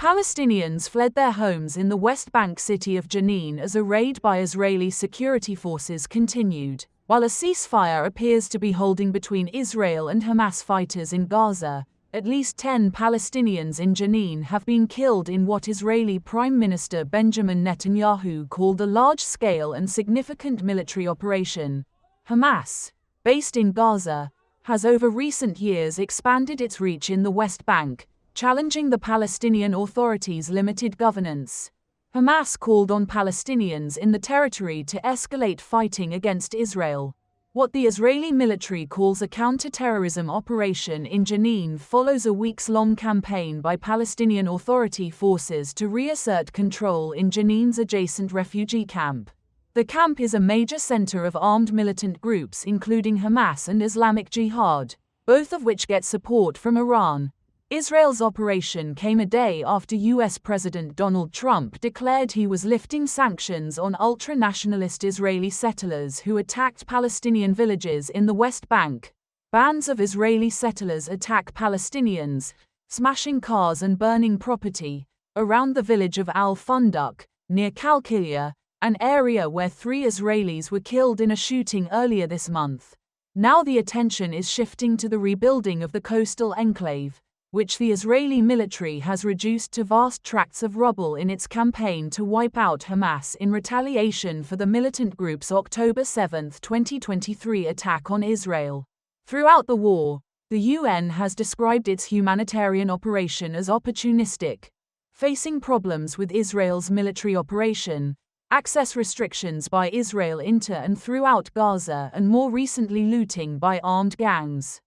Palestinians fled their homes in the West Bank city of Jenin as a raid by Israeli security forces continued, while a ceasefire appears to be holding between Israel and Hamas fighters in Gaza. At least 10 Palestinians in Jenin have been killed in what Israeli Prime Minister Benjamin Netanyahu called a large-scale and significant military operation. Hamas, based in Gaza, has over recent years expanded its reach in the West Bank, challenging the Palestinian Authority's limited governance. Hamas called on Palestinians in the territory to escalate fighting against Israel. What the Israeli military calls a counter-terrorism operation in Jenin follows a weeks-long campaign by Palestinian Authority forces to reassert control in Jenin's adjacent refugee camp. The camp is a major center of armed militant groups including Hamas and Islamic Jihad, both of which get support from Iran. Israel's operation came a day after U.S. President Donald Trump declared he was lifting sanctions on ultra-nationalist Israeli settlers who attacked Palestinian villages in the West Bank. Bands of Israeli settlers attack Palestinians, smashing cars and burning property, around the village of Al-Fundaq, near Kalkilia, an area where 3 Israelis were killed in a shooting earlier this month. Now the attention is shifting to the rebuilding of the coastal enclave, which the Israeli military has reduced to vast tracts of rubble in its campaign to wipe out Hamas in retaliation for the militant group's October 7, 2023 attack on Israel. Throughout the war, the UN has described its humanitarian operation as opportunistic, facing problems with Israel's military operation, access restrictions by Israel into and throughout Gaza, and more recently looting by armed gangs.